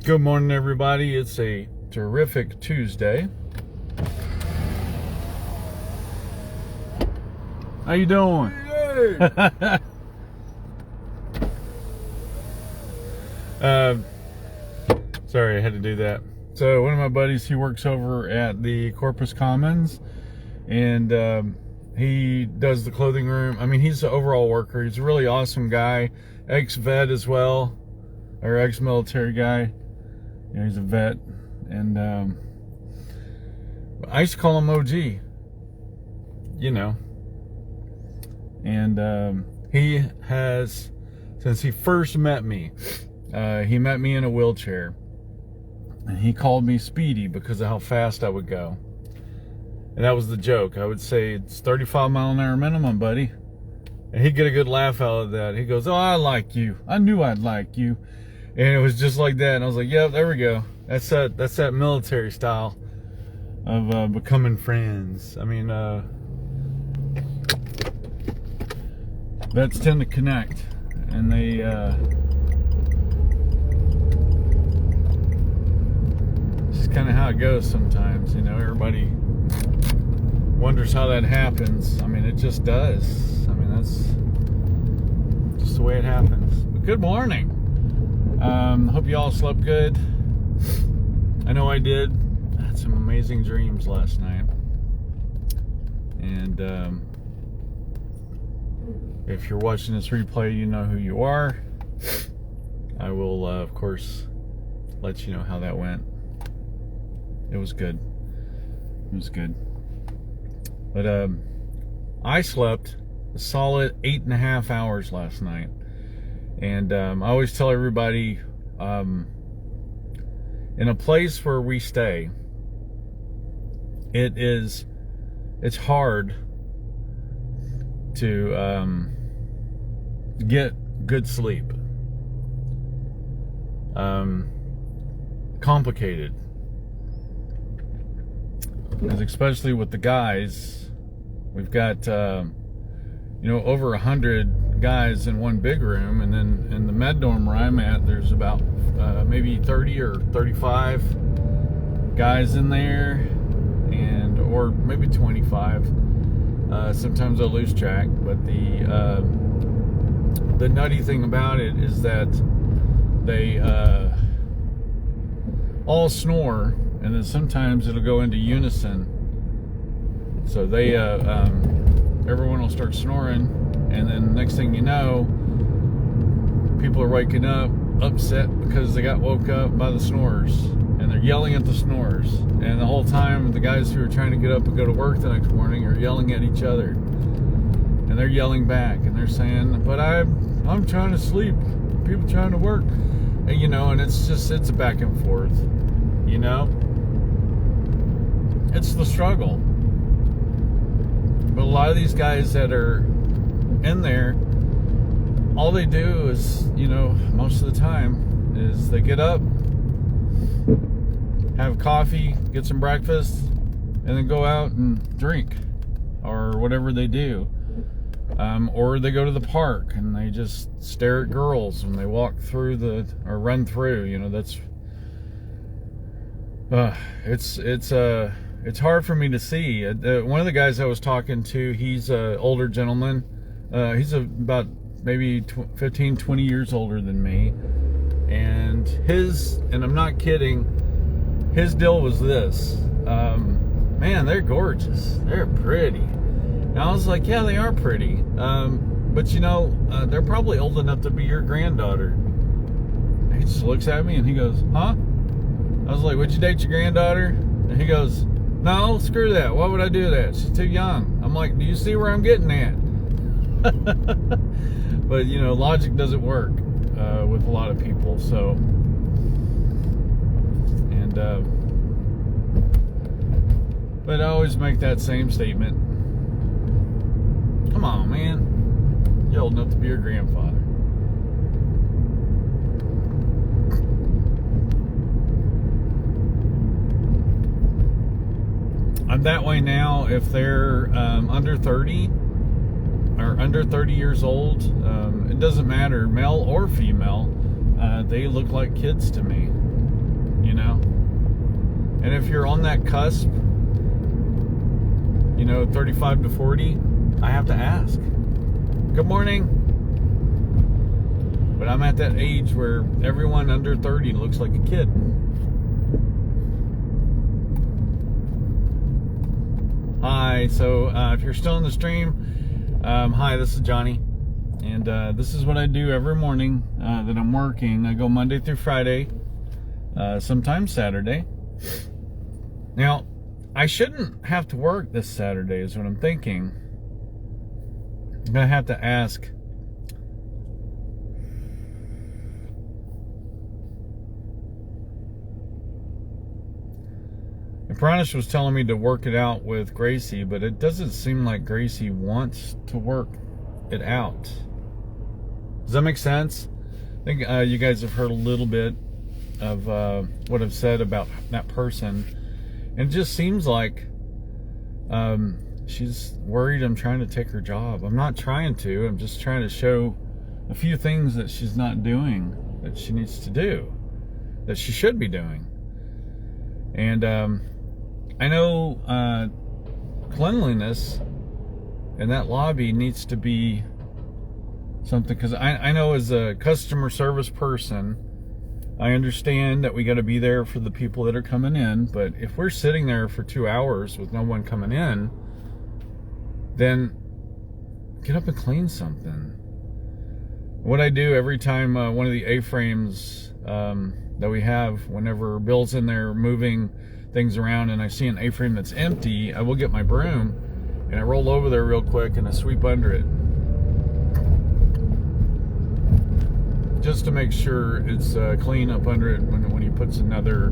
Good morning, everybody. It's a terrific Tuesday. How you doing? Hey. Sorry, I had to do that. So one of my buddies, he works over at the Corpus Commons, and he does the clothing room. I mean, he's an overall worker. He's a really awesome guy, ex-vet as well, or ex-military guy. Yeah, he's a vet, and I used to call him OG, you know. And he has, since he first met me, he met me in a wheelchair, and he called me Speedy because of how fast I would go. And that was the joke. I would say, it's 35 mile an hour minimum, buddy. And he'd get a good laugh out of that. He goes, "Oh, I like you. I knew I'd like you." And it was just like that. And I was like, "Yep, there we go. That's that military style of becoming friends." I mean, vets tend to connect, and they it's just kind of how it goes sometimes. You know, everybody wonders how that happens. I mean, it just does. I mean, that's just the way it happens. But good morning. Hope you all slept good. I know I did. I had some amazing dreams last night. And if you're watching this replay, you know who you are. I will, of course, let you know how that went. It was good. It was good. But I slept a solid 8.5 hours last night. And I always tell everybody, in a place where we stay, it's hard to get good sleep. Complicated. Because especially with the guys, we've got over 100 guys in one big room, and then in the med dorm where I'm at, there's about maybe 30 or 35 guys in there, or maybe 25. Sometimes I lose track, but the nutty thing about it is that they all snore, and then sometimes it'll go into unison. So they everyone will start snoring, and then next thing you know, people are waking up upset because they got woke up by the snores, and they're yelling at the snores. And the whole time, the guys who are trying to get up and go to work the next morning are yelling at each other, and they're yelling back, and they're saying, "But I'm trying to sleep. People trying to work," and it's a back and forth. It's the struggle. But a lot of these guys that are in there, all they do is, most of the time, is they get up, have coffee, get some breakfast, and then go out and drink, or whatever they do. Or they go to the park and they just stare at girls when they walk through or run through. That's it's hard for me to see. One of the guys I was talking to, he's an older gentleman. He's about maybe 15, 20 years older than me. And I'm not kidding, his deal was this. Man, they're gorgeous. They're pretty. And I was like, yeah, they are pretty. But they're probably old enough to be your granddaughter. He just looks at me and he goes, "Huh?" I was like, "Would you date your granddaughter?" And he goes, "No, screw that. Why would I do that? She's too young." I'm like, "Do you see where I'm getting at?" But logic doesn't work with a lot of people. So, and but I always make that same statement. Come on, man. You're old enough to be your grandfather. I'm that way now if they're under 30 or under 30 years old. It doesn't matter, male or female. They look like kids to me. you know? And if you're on that cusp, you know, 35 to 40, I have to ask, good morning. But I'm at that age where everyone under 30 looks like a kid. Hi, so if you're still in the stream, hi, this is Johnny. And this is what I do every morning that I'm working. I go Monday through Friday, sometimes Saturday. Now, I shouldn't have to work this Saturday is what I'm thinking. I'm going to have to ask. And Pranish was telling me to work it out with Gracie, but it doesn't seem like Gracie wants to work it out. Does that make sense? I think you guys have heard a little bit of what I've said about that person. And it just seems like she's worried I'm trying to take her job. I'm not trying to. I'm just trying to show a few things that she's not doing that she needs to do, that she should be doing. And I know cleanliness in that lobby needs to be something, because I know as a customer service person, I understand that we got to be there for the people that are coming in, but if we're sitting there for 2 hours with no one coming in, then get up and clean something. What I do every time one of the A-frames that we have, whenever Bill's in there moving things around and I see an A-frame that's empty, I will get my broom and I roll over there real quick and I sweep under it, just to make sure it's clean up under it when he puts another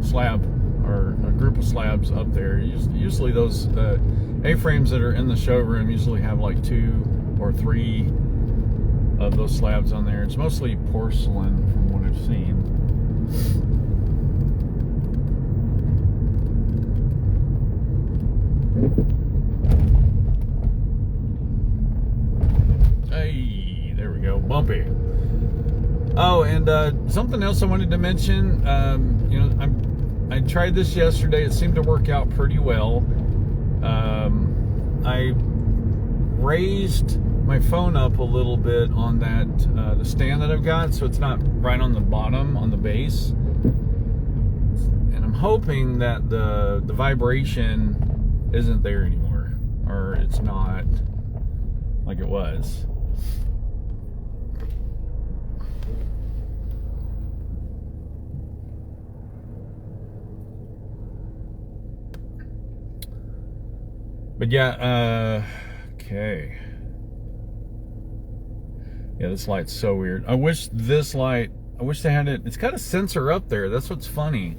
slab or a group of slabs up there. Usually those A-frames that are in the showroom usually have like 2 or 3 of those slabs on there. It's mostly porcelain from what I've seen. Hey, there we go, bumpy. Oh, and something else I wanted to mention. You know, I tried this yesterday. It seemed to work out pretty well. I raised my phone up a little bit on that the stand that I've got, so it's not right on the bottom on the base. And I'm hoping that the vibration isn't there anymore, or it's not like it was. But yeah, okay. Yeah, this light's so weird. I wish this light, I wish they had it. It's got a sensor up there. That's what's funny.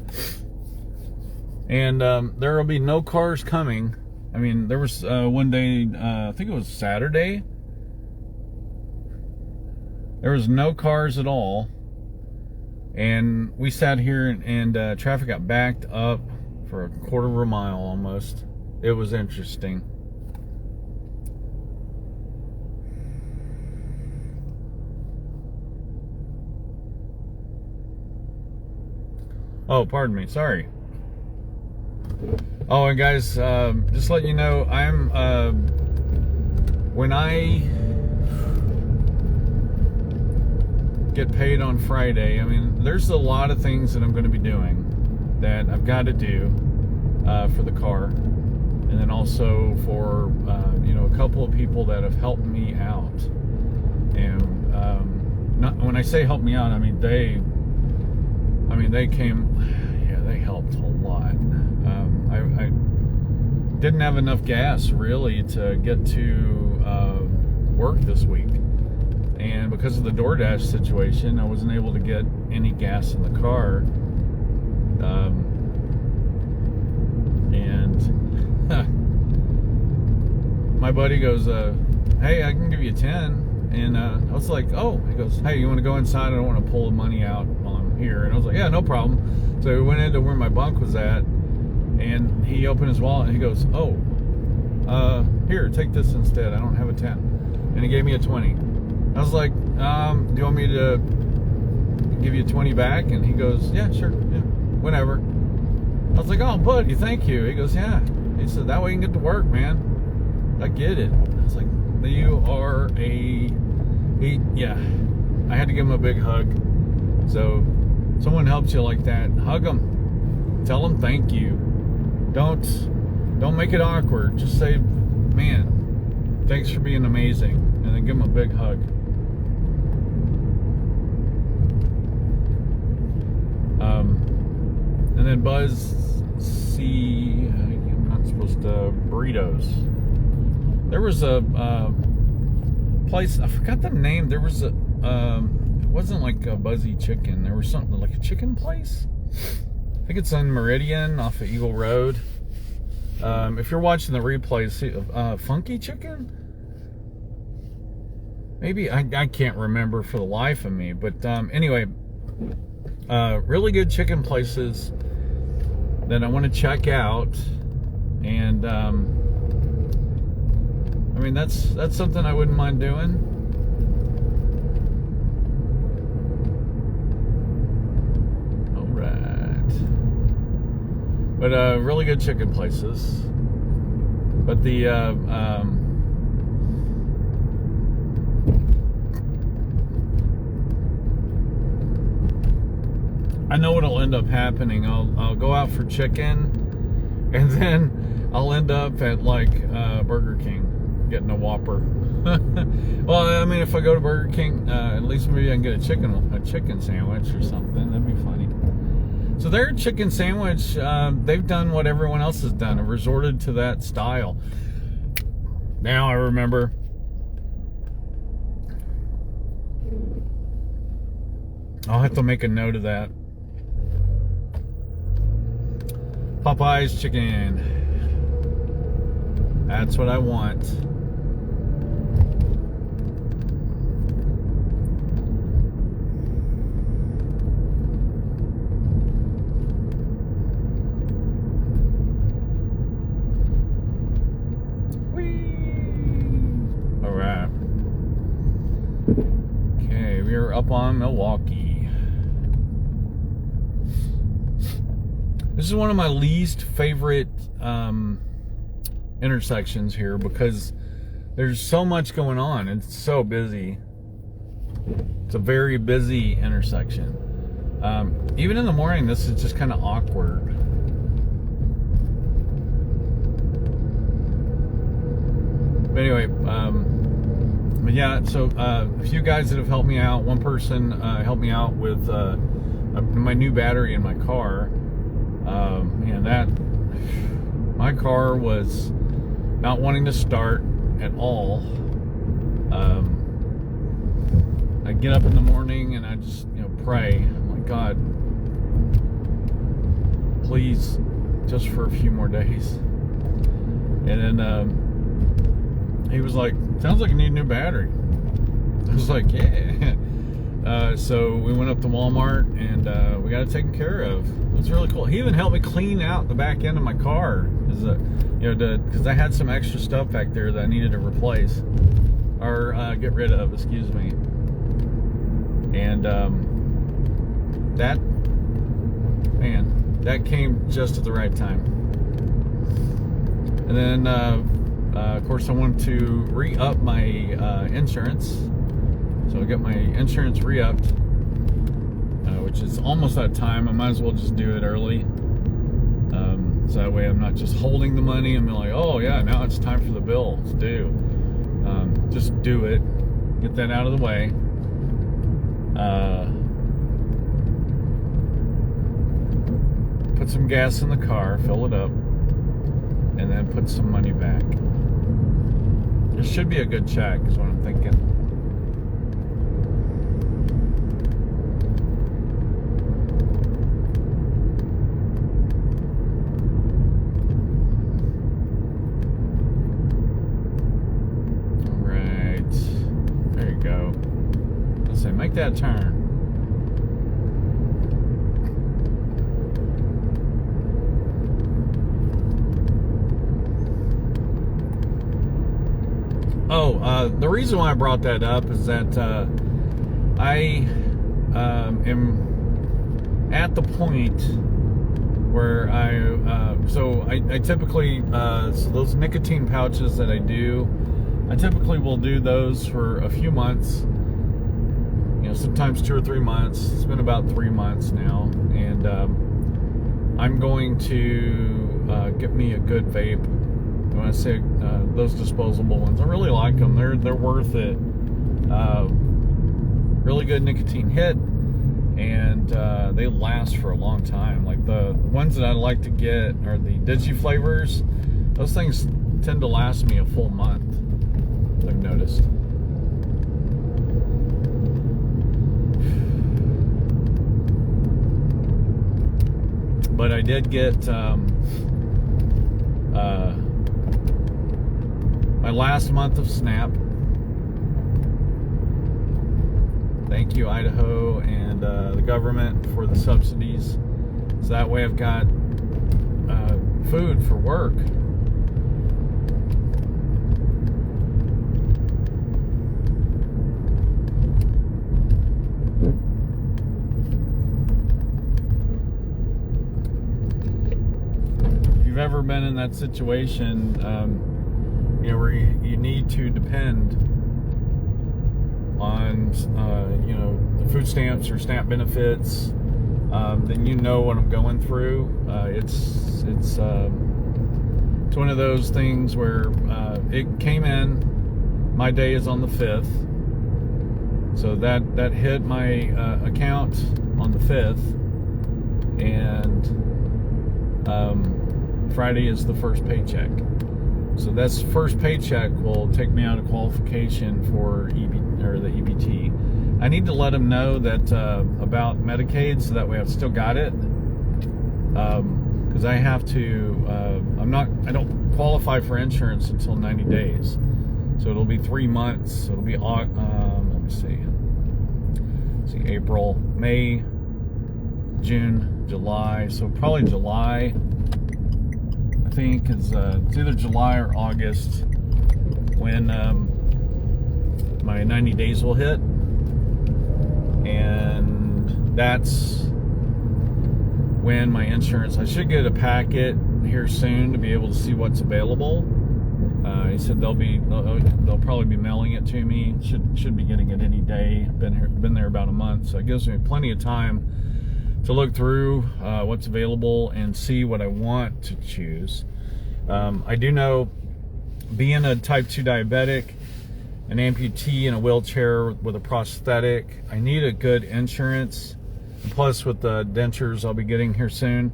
And there will be no cars coming. I mean, there was one day, I think it was Saturday. There was no cars at all. And we sat here and traffic got backed up for a quarter of a mile almost. It was interesting. Oh, pardon me. Sorry. Oh, and guys, just let you know, I'm when I get paid on Friday, I mean, there's a lot of things that I'm going to be doing that I've got to do for the car. And then also for, you know, a couple of people that have helped me out. And not, when I say help me out, I mean they came, yeah, they helped a lot. I didn't have enough gas really to get to work this week. And because of the DoorDash situation, I wasn't able to get any gas in the car. My buddy goes, hey, I can give you 10. And I was like, oh, he goes, hey, you want to go inside? I don't want to pull the money out while I'm here. And I was like, yeah, no problem. So we went into where my bunk was at, and he opened his wallet and he goes, oh, here, take this instead. I don't have a 10. And he gave me a 20. I was like, do you want me to give you 20 back? And he goes, yeah, sure, yeah, whatever. I was like, oh, buddy, thank you. He goes, yeah. He said, that way you can get to work, man. I get it. I was like, you are yeah. I had to give him a big hug. So, someone helps you like that, hug them. Tell them thank you. Don't make it awkward. Just say, man, thanks for being amazing. And then give them a big hug. And then Buzz I'm not supposed to, burritos. There was a place, I forgot the name. There was it wasn't like a Buzzy Chicken. There was something like a chicken place. I think it's on Meridian off of Eagle Road. If you're watching the replay, see, Funky Chicken? Maybe, I can't remember for the life of me. But anyway, really good chicken places that I want to check out. And I mean, that's something I wouldn't mind doing. All right. But really good chicken places. But the I know what'll end up happening. I'll go out for chicken, and then I'll end up at like Burger King getting a Whopper. Well, I mean, if I go to Burger King, at least maybe I can get a chicken sandwich or something. That'd be funny. So their chicken sandwich, they've done what everyone else has done, and resorted to that style. Now I remember. I'll have to make a note of that. Popeye's chicken. That's what I want. Whee! All right. Okay, we are up on Milwaukee. This is one of my least favorite intersections here because there's so much going on. It's so busy. It's a very busy intersection. Even in the morning, this is just kind of awkward. But anyway, but yeah, so a few guys that have helped me out. One person helped me out with my new battery in my car. Man, my car was not wanting to start at all. I get up in the morning and I just, pray. I'm like, God, please, just for a few more days. And then he was like, sounds like you need a new battery. I was like, yeah. So we went up to Walmart and we got it taken care of. It was really cool. He even helped me clean out the back end of my car, because I had some extra stuff back there that I needed to replace or get rid of. Excuse me. And that came just at the right time. And then, of course, I wanted to re-up my insurance. So I got my insurance re-upped, which is almost that time. I might as well just do it early. So that way I'm not just holding the money and be like, oh yeah, now it's time for the bill. It's due. Just do it. Get that out of the way. Put some gas in the car, fill it up, and then put some money back. This should be a good check, is what I'm thinking. Make that turn. The reason why I brought that up is that I am at the point where I typically, so those nicotine pouches that I do, I typically will do those for a few months, you know, sometimes 2 or 3 months. It's been about 3 months now, and I'm going to get me a good vape. When I say those disposable ones, I really like them. They're worth it. Really good nicotine hit, and they last for a long time. Like the ones that I like to get are the Digi flavors. Those things tend to last me a full month, I've noticed. But I did get my last month of SNAP. Thank you, Idaho and the government, for the subsidies. So that way I've got food for work. If you've ever been in that situation, you know, where you need to depend on, you know, the food stamps or SNAP benefits, then you know what I'm going through. It's one of those things where it came in. My day is on the 5th, so that hit my account on the 5th, and Friday is the first paycheck. So that's first paycheck will take me out of qualification for the EBT. I need to let them know that about Medicaid, so that way I've still got it. Because I have to. I don't qualify for insurance until 90 days. So it'll be 3 months. So it'll be let me see. April, May, June, July. So probably July. I think it's either July or August when my 90 days will hit, and that's when my insurance. I should get a packet here soon to be able to see what's available. He said they'll probably be mailing it to me. Should be getting it any day. Been there about a month, so it gives me plenty of time to look through what's available and see what I want to choose. I do know, being a type 2 diabetic, an amputee in a wheelchair with a prosthetic, I need a good insurance. And plus, with the dentures I'll be getting here soon,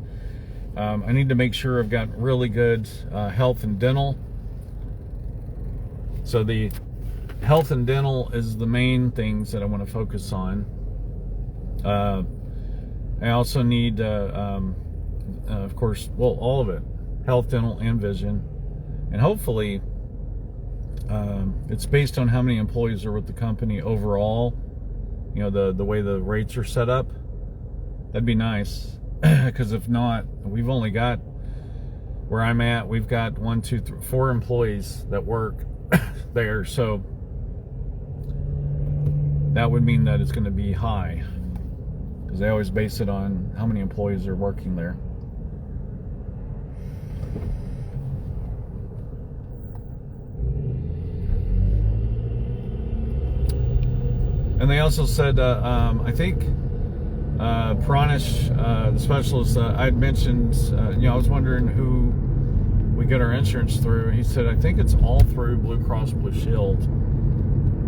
I need to make sure I've got really good health and dental. So the health and dental is the main things that I want to focus on. I also need, of course, well, all of it, health, dental, and vision. And hopefully, it's based on how many employees are with the company overall. You know, the way the rates are set up. That'd be nice. Because if not, we've only got, where I'm at, we've got 1, 2, 3, 4 employees that work there. So that would mean that it's going to be high, because they always base it on how many employees are working there. And they also said, I think Pranish, the specialist, I'd mentioned, you know, I was wondering who we get our insurance through. He said, I think it's all through Blue Cross Blue Shield.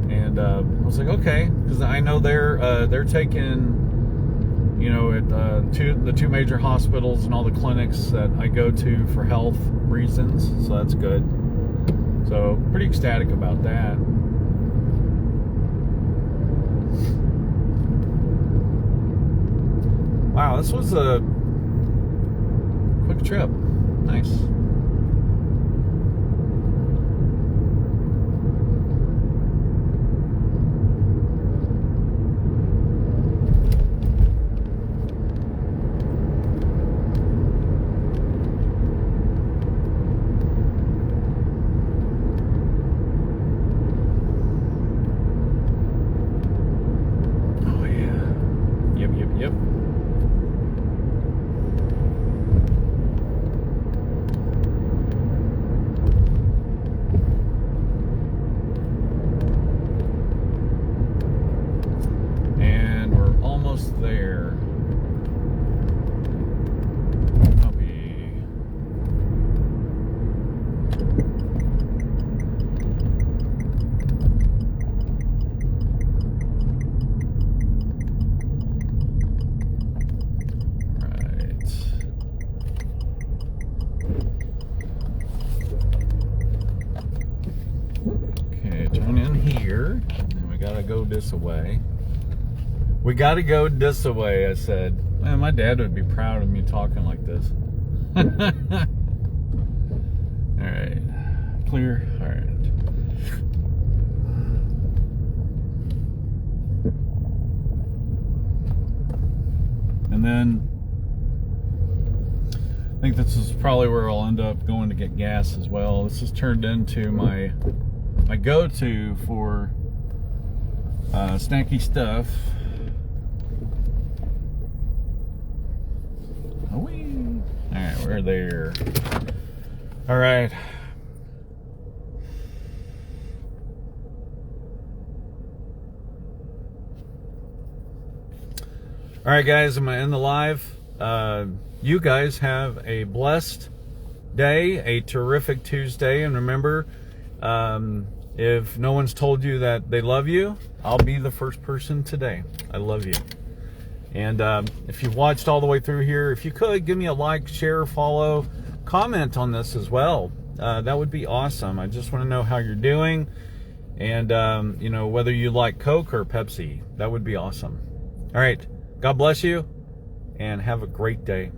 And I was like, okay, because I know they're taking, you know, at the two major hospitals and all the clinics that I go to for health reasons. So that's good. So pretty ecstatic about that. Wow, this was a quick trip. Nice. almost there. Copy. Right. Okay, turn in here. And we gotta go this way. We gotta go this way, I said. Man, my dad would be proud of me talking like this. Alright. Clear? Alright. And then I think this is probably where I'll end up going to get gas as well. This has turned into my go-to for snacky stuff. Alright, we're there. Alright. Alright guys, I'm going to end the live. You guys have a blessed day, a terrific Tuesday, and remember, if no one's told you that they love you, I'll be the first person today. I love you. And if you've watched all the way through here, if you could, give me a like, share, follow, comment on this as well. That would be awesome. I just want to know how you're doing. And, you know, whether you like Coke or Pepsi. That would be awesome. All right. God bless you. And have a great day.